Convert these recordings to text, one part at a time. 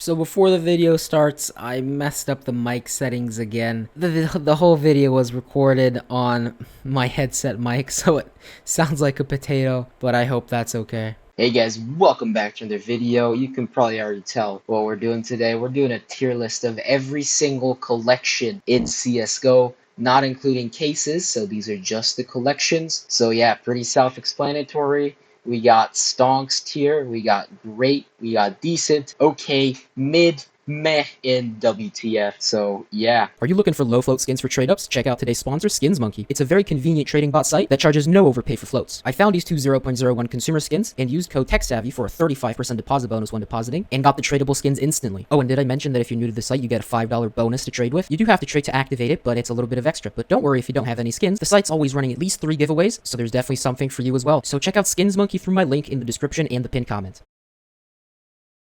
So before the video starts, I messed up the mic settings again. The whole video was recorded on my headset mic, so it sounds like a potato, but I hope that's okay. Hey guys, welcome back to another video. You can probably already tell what we're doing today. We're doing a tier list of every single collection in CSGO, not including cases, so these are just the collections. So yeah, pretty self-explanatory. We got stonks tier, we got great, we got decent, okay, mid, meh, and WTF. So yeah. Are you looking for low float skins for trade ups? Check out today's sponsor, Skins Monkey. It's a very convenient trading bot site that charges no overpay for floats. I found these two 0.01 consumer skins and used code TechSavvy for a 35% deposit bonus when depositing and got the tradable skins instantly. Oh, and did I mention that if you're new to the site, you get a $5 bonus to trade with? You do have to trade to activate it, but it's a little bit of extra. But don't worry if you don't have any skins. The site's always running at least 3 giveaways, so there's definitely something for you as well. So check out Skins Monkey through my link in the description and the pinned comment.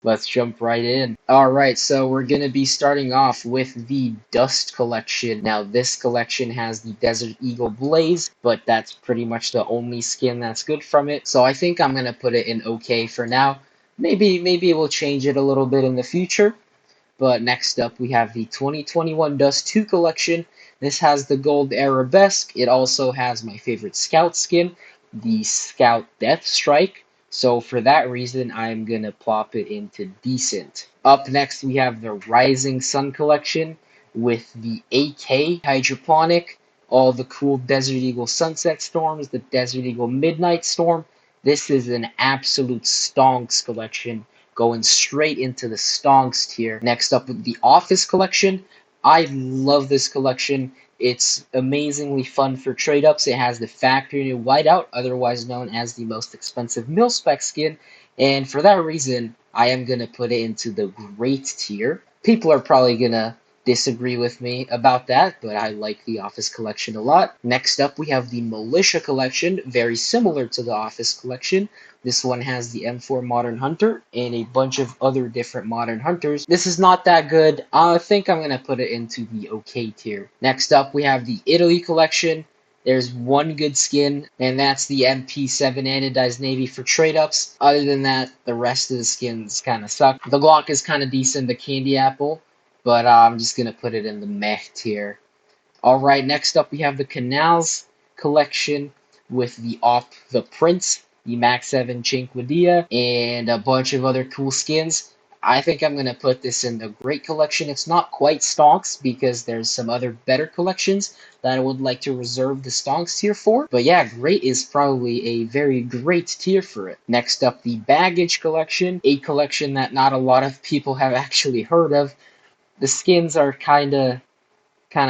Let's jump right in. Alright, so we're going to be starting off with the Dust collection. Now, this collection has the Desert Eagle Blaze, but that's pretty much the only skin that's good from it. So I think I'm going to put it in okay for now. Maybe we'll change it a little bit in the future. But next up, we have the 2021 Dust 2 collection. This has the Gold Arabesque. It also has my favorite Scout skin, the Scout Death Strike. So for that reason, I'm going to plop it into decent. Up next, we have the Rising Sun collection with the AK Hydroponic, all the cool Desert Eagle Sunset Storms, the Desert Eagle Midnight Storm. This is an absolute stonks collection, going straight into the stonks tier. Next up with the Office collection. I love this collection. It's amazingly fun for trade-ups. It has the Factory New Whiteout, otherwise known as the most expensive mil-spec skin, and for that reason, I am going to put it into the Great tier. People are probably going to disagree with me about that, but I like the Office collection a lot. Next up, we have the Militia collection, very similar to the Office collection. This one has the M4 Modern Hunter and a bunch of other different Modern Hunters. This is not that good. I think I'm going to put it into the okay tier. Next up, we have the Italy collection. There's one good skin, and that's the MP7 Anodized Navy for trade-ups. Other than that, the rest of the skins kind of suck. The Glock is kind of decent, the Candy Apple, but I'm just going to put it in the meh tier. Alright, next up we have the Canals collection with the Prince, the Max 7 Chinquidea, and a bunch of other cool skins. I think I'm going to put this in the Great collection. It's not quite stonks because there's some other better collections that I would like to reserve the stonks tier for. But yeah, Great is probably a very great tier for it. Next up, the Baggage collection, a collection that not a lot of people have actually heard of. The skins are kind of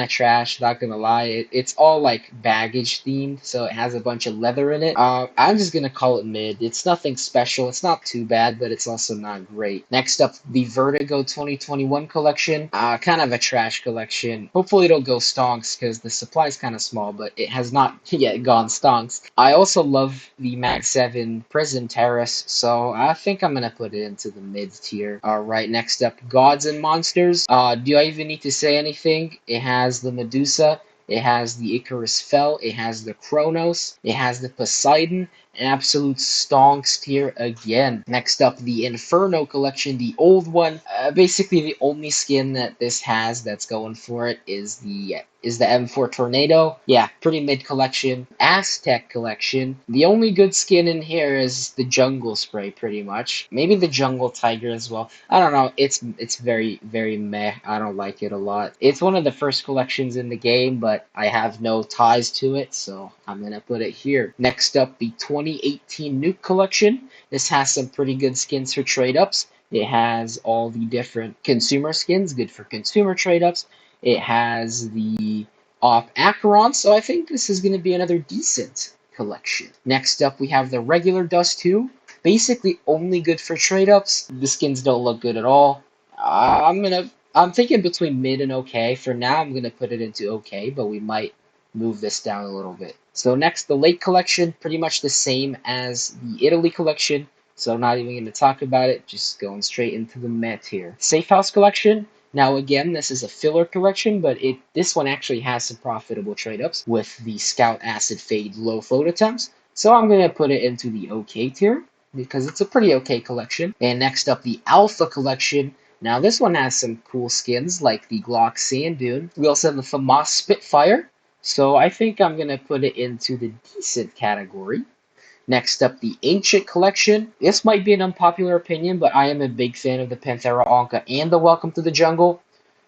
trash, not gonna lie. It's all like baggage themed, so it has a bunch of leather in it. I'm just gonna call it mid. It's nothing special. It's not too bad, but it's also not great. Next up, the Vertigo 2021 collection. Kind of a trash collection. Hopefully it'll go stonks because the supply is kind of small, but it has not yet gone stonks. I also love the Mag 7 Prison Terrace, so I think I'm gonna put it into the mid tier. Alright, next up, Gods and Monsters. Do I even need to say anything? It has the Medusa, it has the Icarus Fell, it has the Kronos, it has the Poseidon, an absolute stonks tier again. Next up, the Inferno collection, the old one. Basically, the only skin that this has that's going for it is the M4 Tornado. Yeah, pretty mid collection. Aztec collection. The only good skin in here is the Jungle Spray, pretty much. Maybe the Jungle Tiger as well. I don't know. It's very, very meh. I don't like it a lot. It's one of the first collections in the game, but I have no ties to it, so I'm gonna put it here. Next up, the 2018 Nuke collection. This has some pretty good skins for trade-ups. It has all the different consumer skins, good for consumer trade-ups. It has the Op Acheron, so I think this is going to be another decent collection. Next up, we have the regular Dust 2. Basically only good for trade-ups. The skins don't look good at all. I'm thinking between mid and okay. For now, I'm gonna put it into okay, but we might move this down a little bit. So next, the Lake collection, pretty much the same as the Italy collection. So I'm not even going to talk about it, just going straight into the meh tier. Safe House collection. Now again, this is a filler collection, but this one actually has some profitable trade-ups with the Scout Acid Fade low float attempts. So I'm going to put it into the okay tier because it's a pretty okay collection. And next up, the Alpha collection Now this one has some cool skins like the Glock Sand Dune. We also have the FAMAS Spitfire. So I think I'm going to put it into the decent category. Next up, the Ancient Collection. This might be an unpopular opinion, but I am a big fan of the Panthera Onca and the Welcome to the Jungle.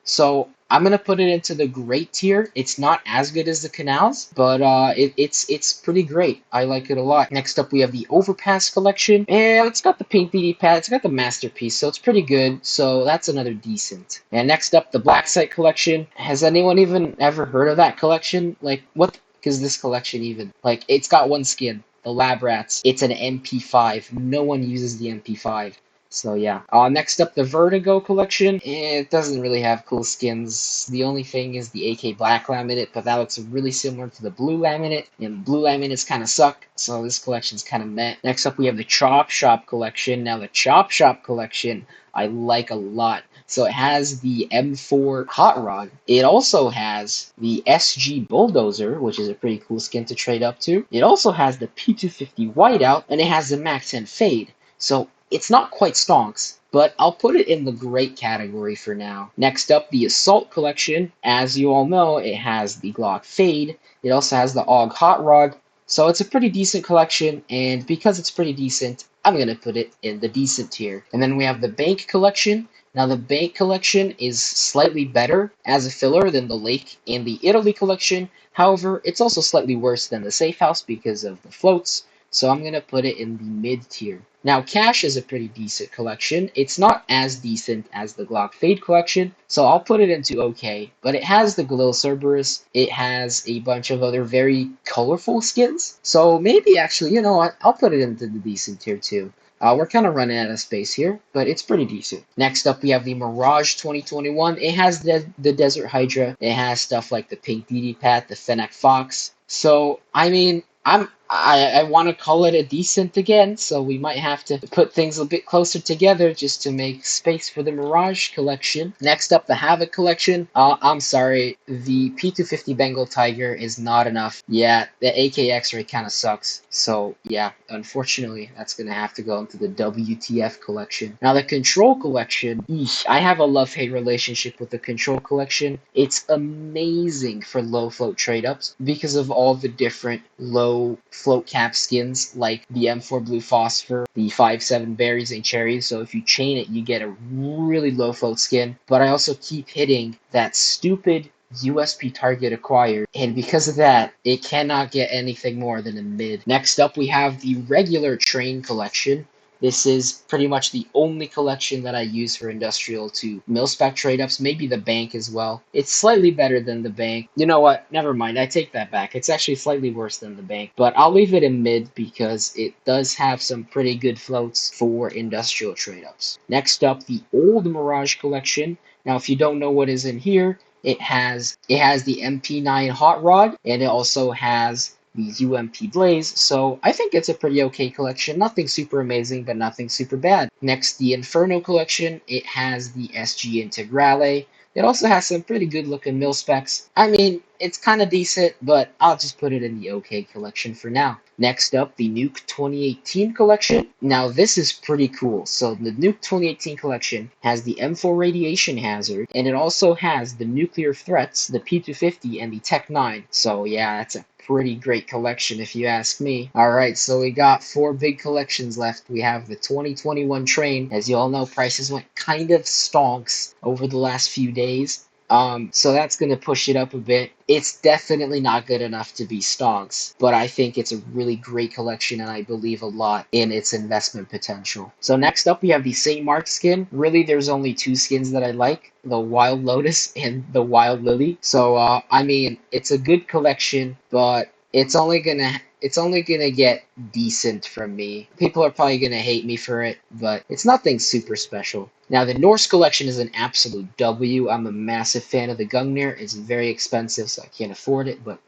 So I'm gonna put it into the great tier. It's not as good as the Canals, but it's pretty great. I like it a lot. Next up, we have the Overpass Collection, and it's got the Pink BD pad. It's got the Masterpiece, so it's pretty good. So that's another decent. And next up, the Black Site Collection. Has anyone even ever heard of that collection? Like, what is this collection even? Like, it's got one skin, the Lab Rats. It's an MP5. No one uses the MP5. So yeah. Next up, the Vertigo collection. It doesn't really have cool skins. The only thing is the AK Black laminate, but that looks really similar to the blue laminate, and blue laminates kind of suck, so this collection's kind of meh. Next up, we have the Chop Shop collection. Now, the Chop Shop collection I like a lot. So it has the M4 Hot Rod. It also has the SG Bulldozer, which is a pretty cool skin to trade up to. It also has the P250 Whiteout, and it has the Mac 10 Fade. So it's not quite stonks, but I'll put it in the great category for now. Next up, the Assault Collection. As you all know, it has the Glock Fade. It also has the AUG Hot Rod. So it's a pretty decent collection, and because it's pretty decent, I'm going to put it in the decent tier. And then we have the Bank Collection. Now, the Bank Collection is slightly better as a filler than the Lake and the Italy Collection. However, it's also slightly worse than the Safe House because of the floats, so I'm going to put it in the mid tier. Now, Cash is a pretty decent collection. It's not as decent as the Glock Fade collection, so I'll put it into okay. But it has the Galil Cerberus. It has a bunch of other very colorful skins. So maybe actually, you know what? I'll put it into the decent tier too. We're kind of running out of space here, but it's pretty decent. Next up, we have the Mirage 2021. It has the Desert Hydra. It has stuff like the Pink DD Pat, the Fennec Fox. So, I mean, I want to call it a decent again, so we might have to put things a bit closer together just to make space for the Mirage collection. Next up, the Havoc collection. I'm sorry, the P250 Bengal Tiger is not enough. Yeah, the AK X-Ray kind of sucks. So yeah, unfortunately, that's going to have to go into the WTF collection. Now, the Control collection, I have a love-hate relationship with the Control collection. It's amazing for low float trade-ups because of all the different low float cap skins like the M4 Blue Phosphor, the 5.7 Berries and Cherries. So if you chain it, you get a really low float skin. But I also keep hitting that stupid USP target acquired, and because of that, it cannot get anything more than a mid. Next up, we have the regular Train collection. This is pretty much the only collection that I use for industrial to mil-spec trade-ups, maybe the Bank as well. It's slightly better than the Bank. You know what? Never mind. I take that back. It's actually slightly worse than the Bank, but I'll leave it in mid because it does have some pretty good floats for industrial trade-ups. Next up, the old Mirage collection. Now, if you don't know what is in here, it has the MP9 Hot Rod, and it also has the UMP Blaze, so I think it's a pretty okay collection. Nothing super amazing, but nothing super bad. Next, the Inferno collection. It has the SG Integrale. It also has some pretty good looking mil specs. I mean, it's kind of decent, but I'll just put it in the okay collection for now. Next up, the Nuke 2018 collection. Now, this is pretty cool. So, the Nuke 2018 collection has the M4 Radiation Hazard, and it also has the Nuclear Threats, the P250, and the Tech 9. So, yeah, that's a pretty great collection if you ask me. Alright, so we got 4 big collections left. We have the 2021 Train. As you all know, prices went kind of stonks over the last few days. So that's going to push it up a bit. It's definitely not good enough to be stonks, but I think it's a really great collection and I believe a lot in its investment potential. So next up, we have the St. Mark skin. Really, there's only 2 skins that I like, the Wild Lotus and the Wild Lily. So, I mean, it's a good collection, but it's only gonna get decent from me. People are probably gonna hate me for it, but it's nothing super special. Now, the Norse collection is an absolute W. I'm a massive fan of the Gungnir. It's very expensive, so I can't afford it, but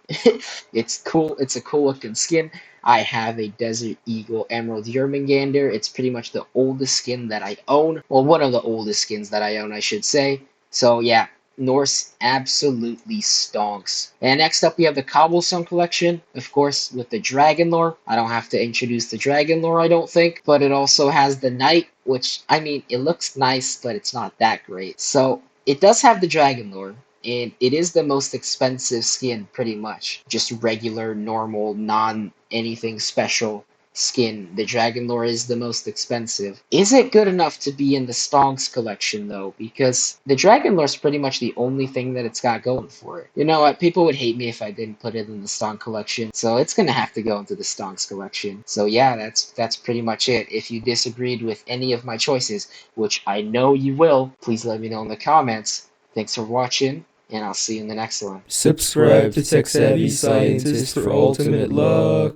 it's cool. It's a cool looking skin. I have a Desert Eagle Emerald Yermangander. It's pretty much the oldest skin that I own. Well, one of the oldest skins that I own, I should say. So, yeah. Norse absolutely stonks. And next up, we have the Cobblestone Collection, of course, with the Dragon Lore. I don't have to introduce the Dragon Lore, I don't think, but it also has the Knight, which, I mean, it looks nice, but it's not that great. So, it does have the Dragon Lore, and it is the most expensive skin, pretty much. Just regular, normal, non anything special skin. The Dragon Lore is the most expensive. Is it good enough to be in the Stonks collection though? Because the Dragon Lore is pretty much the only thing that it's got going for it. You know what? People would hate me if I didn't put it in the Stonk collection, so it's gonna have to go into the Stonks collection. So yeah, that's pretty much it. If you disagreed with any of my choices, which I know you will, please let me know in the comments. Thanks for watching, and I'll see you in the next one. Subscribe to Tech Savvy Scientist for ultimate luck.